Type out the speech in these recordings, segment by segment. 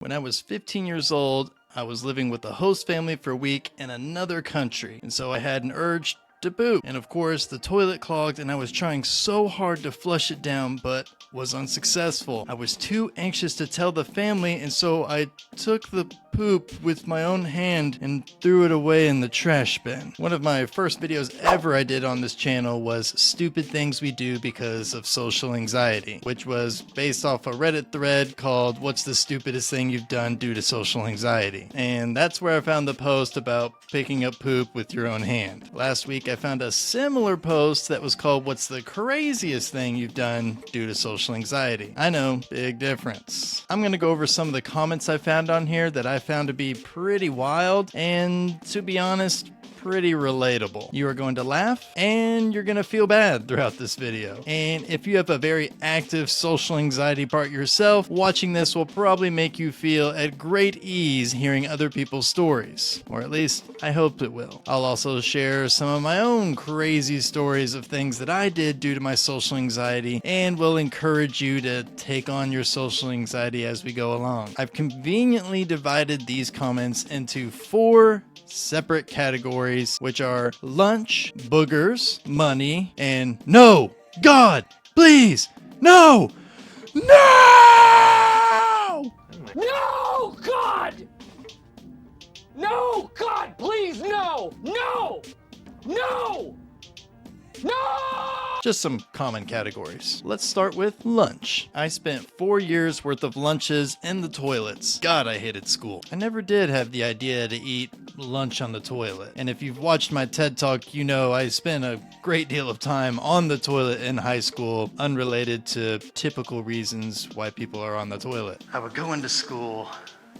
When I was 15 years old, I was living with a host family for a week in another country, and so I had an urge to poop. And of course, the toilet clogged and I was trying so hard to flush it down, but was unsuccessful. I was too anxious to tell the family, and so I took the poop with my own hand and threw it away in the trash bin. One of my first videos ever I did on this channel was stupid things we do because of social anxiety, which was based off a Reddit thread called "What's the stupidest thing you've done due to social anxiety?" And that's where I found the post about picking up poop with your own hand. Last week I found a similar post that was called "What's the craziest thing you've done due to social anxiety?" I know, big difference. I'm gonna go over some of the comments I found on here that I found to be pretty wild and, to be honest, pretty relatable. You are going to laugh and you're going to feel bad throughout this video. And if you have a very active social anxiety part yourself, watching this will probably make you feel at great ease hearing other people's stories. Or at least, I hope it will. I'll also share some of my own crazy stories of things that I did due to my social anxiety, and will encourage you to take on your social anxiety as we go along. I've conveniently divided these comments into 4 separate categories, which are lunch, boogers, money, and no! God! Please! No! No! No! God! No! God, please, no! No! No! No! Just some common categories. Let's start with lunch. I spent 4 years worth of lunches in the toilets. God, I hated school. I never did have the idea to eat lunch on the toilet. And if you've watched my TED Talk, you know I spent a great deal of time on the toilet in high school, unrelated to typical reasons why people are on the toilet. I would go into school,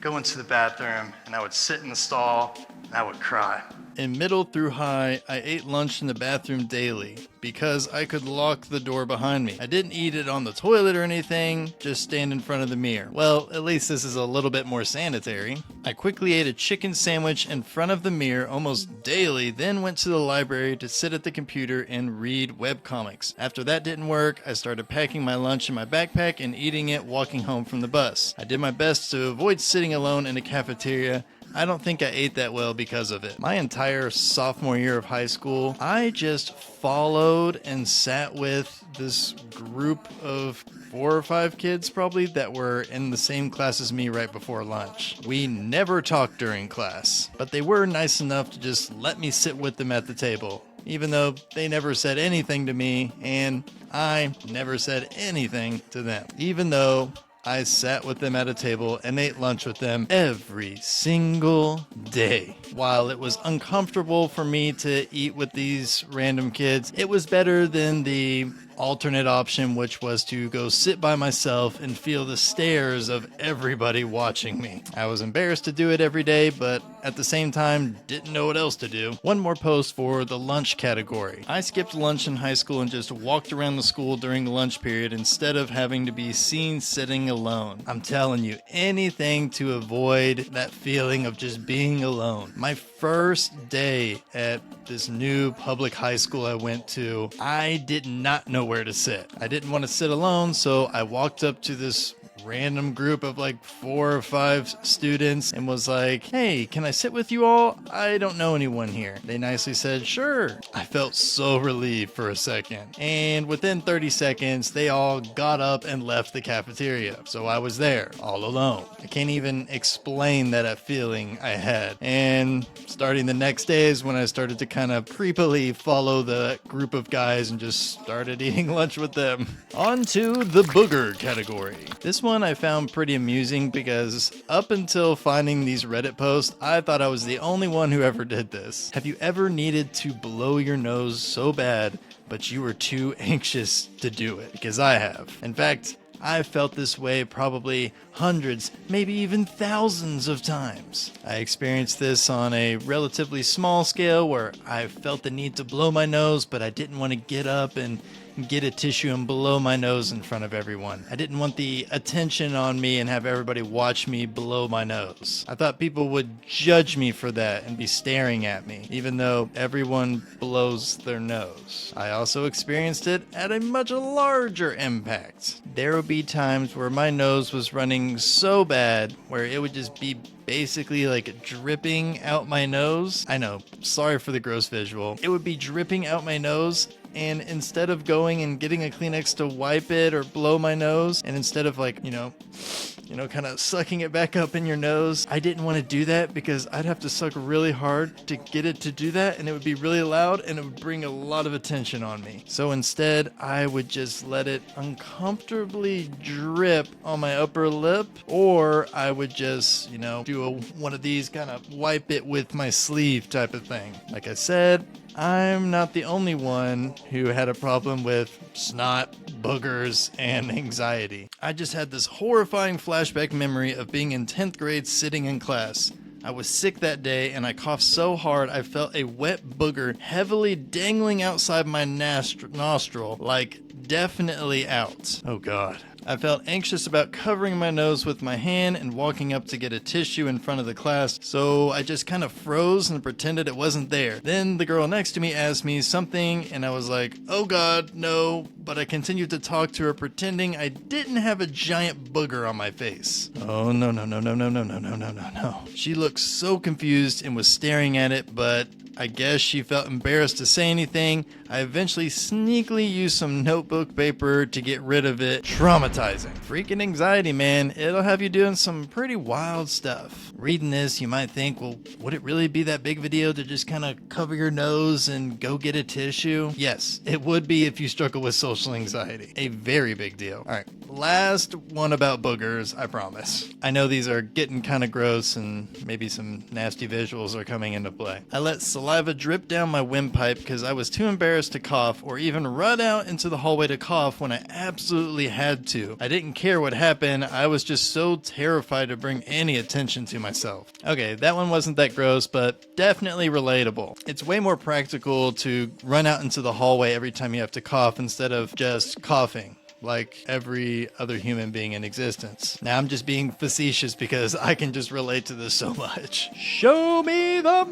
go into the bathroom, and I would sit in the stall, and I would cry. In middle through high, I ate lunch in the bathroom daily because I could lock the door behind me. I didn't eat it on the toilet or anything, just stand in front of the mirror. Well, at least this is a little bit more sanitary. I quickly ate a chicken sandwich in front of the mirror almost daily, then went to the library to sit at the computer and read webcomics. After that didn't work, I started packing my lunch in my backpack and eating it walking home from the bus. I did my best to avoid sitting alone in a cafeteria. I don't think I ate that well because of it. My entire sophomore year of high school, I just followed and sat with this group of 4 or 5 kids probably that were in the same class as me right before lunch. We never talked during class, but they were nice enough to just let me sit with them at the table, even though they never said anything to me and I never said anything to them, even though I sat with them at a table and ate lunch with them every single day. While it was uncomfortable for me to eat with these random kids, it was better than the alternate option, which was to go sit by myself and feel the stares of everybody watching me. I was embarrassed to do it every day, but at the same time, didn't know what else to do. One more post for the lunch category. I skipped lunch in high school and just walked around the school during the lunch period instead of having to be seen sitting alone. I'm telling you, anything to avoid that feeling of just being alone. My first day at this new public high school I went to, I did not know where to sit. I didn't want to sit alone, so I walked up to this random group of like 4 or 5 students and was like, "Hey, can I sit with you all? I don't know anyone here." They nicely said, "Sure." I felt so relieved for a second. And within 30 seconds, they all got up and left the cafeteria. So I was there, all alone. I can't even explain that feeling I had. And starting the next day is when I started to kind of creepily follow the group of guys and just started eating lunch with them. On to the booger category. This one I found pretty amusing because up until finding these Reddit posts, I thought I was the only one who ever did this. Have you ever needed to blow your nose so bad, but you were too anxious to do it? Because I have. In fact, I've felt this way probably hundreds, maybe even thousands of times. I experienced this on a relatively small scale where I felt the need to blow my nose, but I didn't want to get up and get a tissue and blow my nose in front of everyone. I didn't want the attention on me and have everybody watch me blow my nose. I thought people would judge me for that and be staring at me, even though everyone blows their nose. I also experienced it at a much larger impact. There would be times where my nose was running so bad where it would just be basically like dripping out my nose. I know, sorry for the gross visual. It would be dripping out my nose, and instead of going and getting a Kleenex to wipe it or blow my nose, and instead of like, kind of sucking it back up in your nose, I didn't want to do that because I'd have to suck really hard to get it to do that, and it would be really loud and it would bring a lot of attention on me. So instead, I would just let it uncomfortably drip on my upper lip, or I would just, do one of these kind of wipe it with my sleeve type of thing. Like I said, I'm not the only one who had a problem with snot, boogers, and anxiety. I just had this horrifying flashback memory of being in 10th grade sitting in class. I was sick that day and I coughed so hard I felt a wet booger heavily dangling outside my nostril, like definitely out. Oh God. I felt anxious about covering my nose with my hand and walking up to get a tissue in front of the class, so I just kind of froze and pretended it wasn't there. Then the girl next to me asked me something and I was like, oh God, no, but I continued to talk to her pretending I didn't have a giant booger on my face. Oh no. She looked so confused and was staring at it, but I guess she felt embarrassed to say anything. I eventually sneakily used some notebook paper to get rid of it. Traumatizing. Freaking anxiety, man. It'll have you doing some pretty wild stuff. Reading this, you might think, well, would it really be that big of a deal to just kind of cover your nose and go get a tissue? Yes, it would be if you struggle with social anxiety. A very big deal. All right, last one about boogers, I promise. I know these are getting kind of gross and maybe some nasty visuals are coming into play. I let saliva drip down my windpipe because I was too embarrassed to cough or even run out into the hallway to cough when I absolutely had to. I didn't care what happened. I was just so terrified to bring any attention to myself. Okay, that one wasn't that gross, but definitely relatable. It's way more practical to run out into the hallway every time you have to cough instead of just coughing like every other human being in existence. Now I'm just being facetious because I can just relate to this so much. Show me the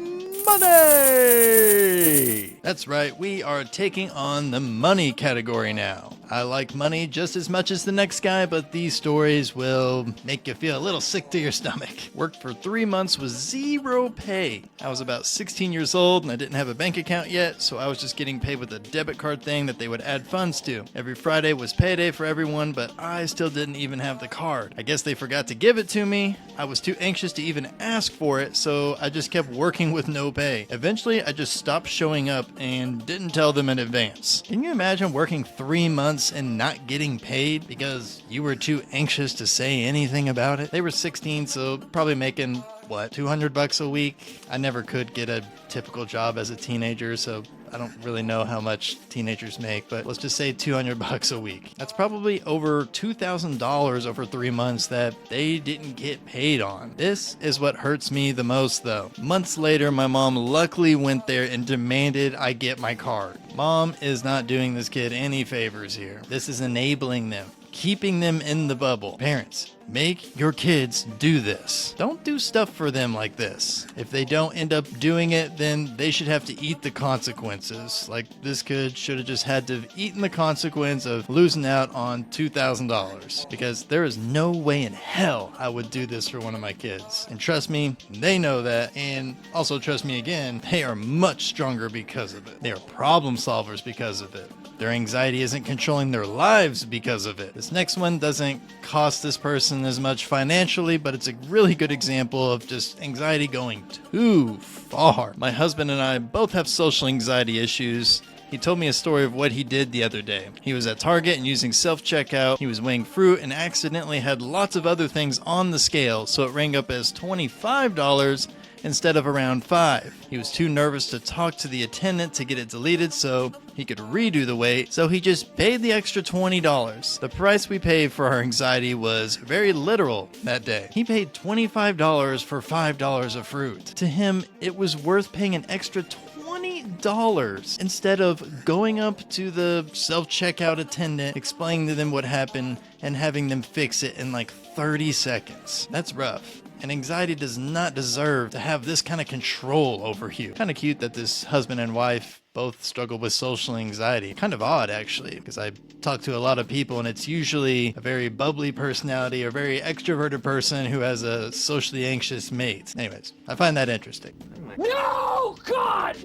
money! That's right, we are taking on the money category now. I like money just as much as the next guy, but these stories will make you feel a little sick to your stomach. Worked for 3 months with zero pay. I was about 16 years old and I didn't have a bank account yet, so I was just getting paid with a debit card thing that they would add funds to. Every Friday was payday for everyone, but I still didn't even have the card. I guess they forgot to give it to me. I was too anxious to even ask for it, so I just kept working with no pay. Eventually, I just stopped showing up and didn't tell them in advance. Can you imagine working 3 months and not getting paid because you were too anxious to say anything about it? They were 16, so probably making, $200 a week? I never could get a typical job as a teenager, so I don't really know how much teenagers make, but let's just say $200 a week. That's probably over $2,000 over 3 months that they didn't get paid on. This is what hurts me the most though. Months later, my mom luckily went there and demanded I get my card. Mom is not doing this kid any favors here. This is enabling them, keeping them in the bubble. Parents, make your kids do this. Don't do stuff for them like this. If they don't end up doing it, then they should have to eat the consequences. Like this kid should have just had to have eaten the consequence of losing out on $2,000. Because there is no way in hell I would do this for one of my kids. And trust me, they know that. And also trust me again, they are much stronger because of it. They are problem solvers because of it. Their anxiety isn't controlling their lives because of it. This next one doesn't cost this person as much financially, but it's a really good example of just anxiety going too far. My husband and I both have social anxiety issues. He told me a story of what he did the other day. He was at Target and using self-checkout. He was weighing fruit and accidentally had lots of other things on the scale, so it rang up as $25 instead of around $5. He was too nervous to talk to the attendant to get it deleted so he could redo the weight, so he just paid the extra $20. The price we paid for our anxiety was very literal that day. He paid $25 for $5 of fruit. To him, it was worth paying an extra $20 $8 instead of going up to the self-checkout attendant, explaining to them what happened, and having them fix it in like 30 seconds. That's rough. And anxiety does not deserve to have this kind of control over you. Kind of cute that this husband and wife both struggle with social anxiety. Kind of odd, actually, because I talk to a lot of people and it's usually a very bubbly personality or very extroverted person who has a socially anxious mate. Anyways, I find that interesting. No, God!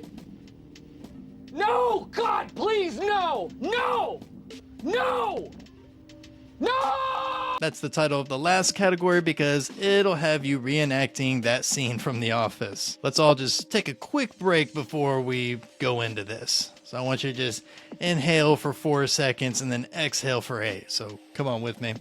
No, God, please, no! No! No! No! That's the title of the last category because it'll have you reenacting that scene from The Office. Let's all just take a quick break before we go into this. So I want you to just inhale for 4 seconds and then exhale for 8. So come on with me.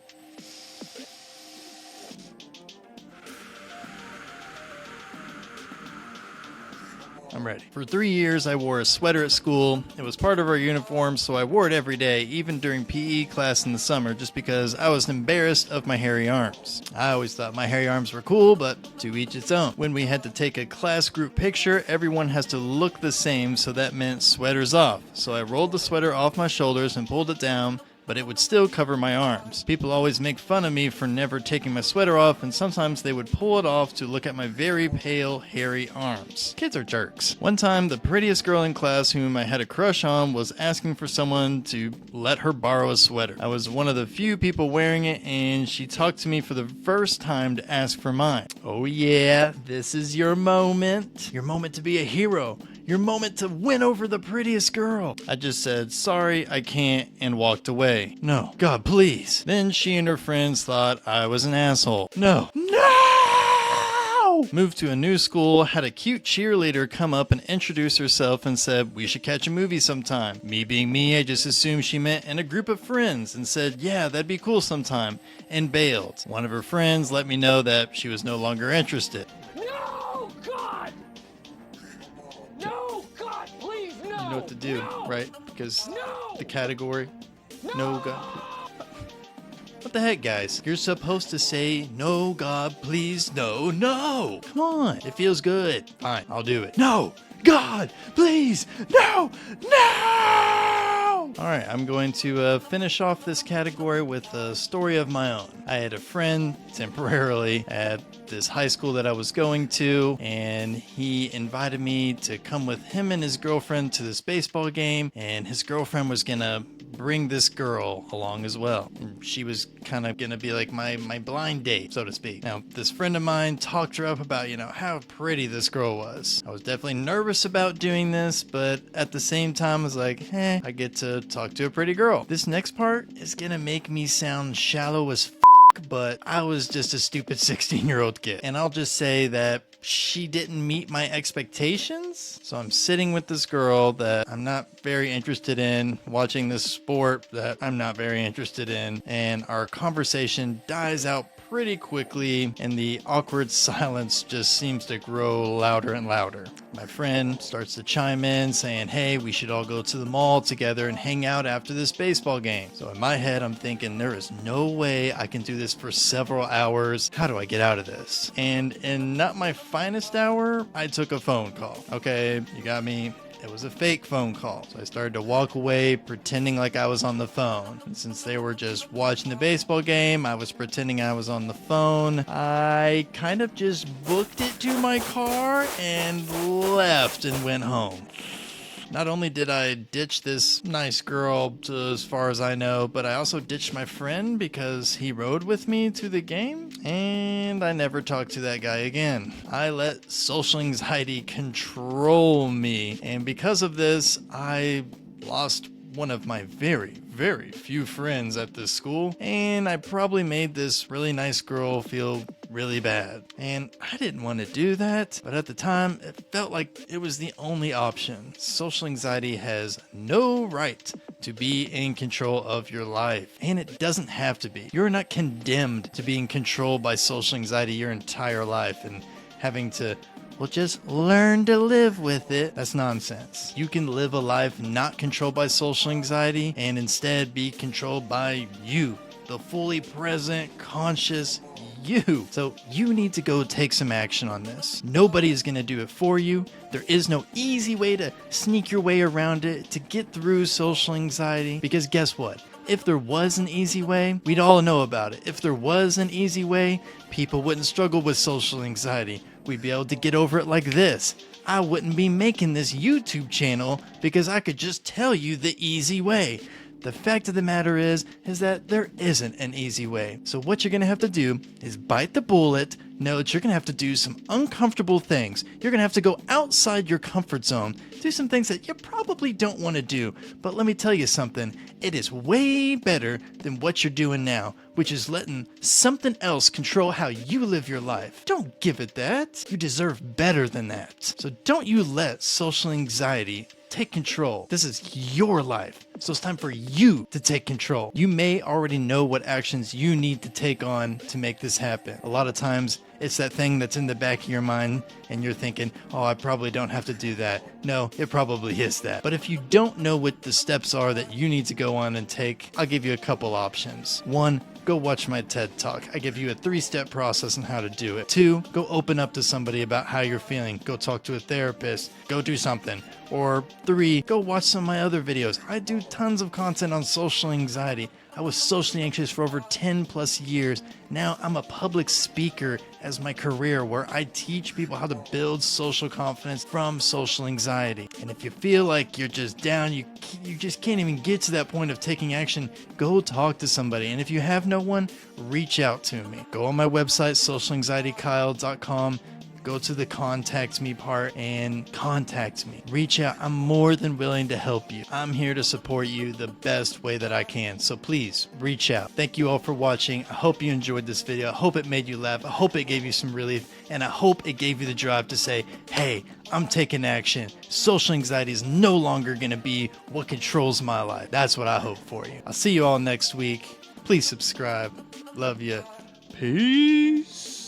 I'm ready. For 3 years, I wore a sweater at school. It was part of our uniform, so I wore it every day, even during PE class in the summer, just because I was embarrassed of my hairy arms. I always thought my hairy arms were cool, but to each its own. When we had to take a class group picture, everyone has to look the same, so that meant sweaters off. So I rolled the sweater off my shoulders and pulled it down, but it would still cover my arms. People always make fun of me for never taking my sweater off, and sometimes they would pull it off to look at my very pale, hairy arms. Kids are jerks. One time, the prettiest girl in class whom I had a crush on was asking for someone to let her borrow a sweater. I was one of the few people wearing it, and she talked to me for the first time to ask for mine. Oh yeah, this is your moment. Your moment to be a hero. Your moment to win over the prettiest girl. I just said, sorry, I can't, and walked away. No, God, please. Then she and her friends thought I was an asshole. No. Moved to a new school, had a cute cheerleader come up and introduce herself and said, we should catch a movie sometime. Me being me, I just assumed she meant in a group of friends and said, yeah, that'd be cool sometime, and bailed. One of her friends let me know that she was no longer interested. No, God! No, God, please, no! You know what to do, no, right? Because no, the category, no God. What the heck, guys? You're supposed to say, no, God, please, no, no. Come on. It feels good. Fine, I'll do it. No, God, please, no, no. All right, I'm going to finish off this category with a story of my own. I had a friend temporarily at this high school that I was going to, and he invited me to come with him and his girlfriend to this baseball game, and his girlfriend was gonna bring this girl along as well. And she was kind of gonna be like my blind date, so to speak. Now, this friend of mine talked her up about, how pretty this girl was. I was definitely nervous about doing this, but at the same time, I was like, I get to talk to a pretty girl. This next part is gonna make me sound shallow as but I was just a stupid 16-year-old kid. And I'll just say that she didn't meet my expectations. So I'm sitting with this girl that I'm not very interested in, watching this sport that I'm not very interested in, and our conversation dies out pretty quickly, and the awkward silence just seems to grow louder and louder. My friend starts to chime in saying, hey, we should all go to the mall together and hang out after this baseball game. So in my head, I'm thinking, there is no way I can do this for several hours. How do I get out of this? And in not my finest hour, I took a phone call. Okay, you got me. It was a fake phone call. So I started to walk away pretending like I was on the phone. And since they were just watching the baseball game, I was pretending I was on the phone. I kind of just booked it to my car and left and went home. Not only did I ditch this nice girl to as far as I know, but I also ditched my friend because he rode with me to the game, and I never talked to that guy again. I let social anxiety control me, and because of this, I lost one of my very, very few friends at this school, and I probably made this really nice girl feel really bad. And I didn't want to do that, but at the time, it felt like it was the only option. Social anxiety has no right to be in control of your life, and it doesn't have to be. You're not condemned to being controlled by social anxiety your entire life and having to just learn to live with it. That's nonsense. You can live a life not controlled by social anxiety and instead be controlled by you, the fully present, conscious you. So you need to go take some action on this. Nobody is going to do it for you. There is no easy way to sneak your way around it, to get through social anxiety, because guess what? If there was an easy way, we'd all know about it. If there was an easy way, people wouldn't struggle with social anxiety. We'd be able to get over it like this. I wouldn't be making this YouTube channel because I could just tell you the easy way. The fact of the matter is that there isn't an easy way. So what you're going to have to do is bite the bullet, know that you're going to have to do some uncomfortable things. You're going to have to go outside your comfort zone, do some things that you probably don't want to do. But let me tell you something, it is way better than what you're doing now, which is letting something else control how you live your life. Don't give it that. You deserve better than that. So don't you let social anxiety take control. This is your life. So it's time for you to take control. You may already know what actions you need to take on to make this happen. A lot of times it's that thing that's in the back of your mind and you're thinking, oh, I probably don't have to do that. No, it probably is that. But if you don't know what the steps are that you need to go on and take, I'll give you a couple options. 1, go watch my TED Talk. I give you a 3-step process on how to do it. 2, go open up to somebody about how you're feeling. Go talk to a therapist. Go do something. Or 3, go watch some of my other videos. I do tons of content on social anxiety. I was socially anxious for over 10 plus years. Now I'm a public speaker as my career, where I teach people how to build social confidence from social anxiety. And if you feel like you're just down, you just can't even get to that point of taking action, go talk to somebody. And if you have no one, reach out to me. Go on my website, socialanxietykyle.com. Go to the contact me part and contact me. Reach out. I'm more than willing to help you. I'm here to support you the best way that I can. So please reach out. Thank you all for watching. I hope you enjoyed this video. I hope it made you laugh. I hope it gave you some relief. And I hope it gave you the drive to say, hey, I'm taking action. Social anxiety is no longer going to be what controls my life. That's what I hope for you. I'll see you all next week. Please subscribe. Love you. Peace.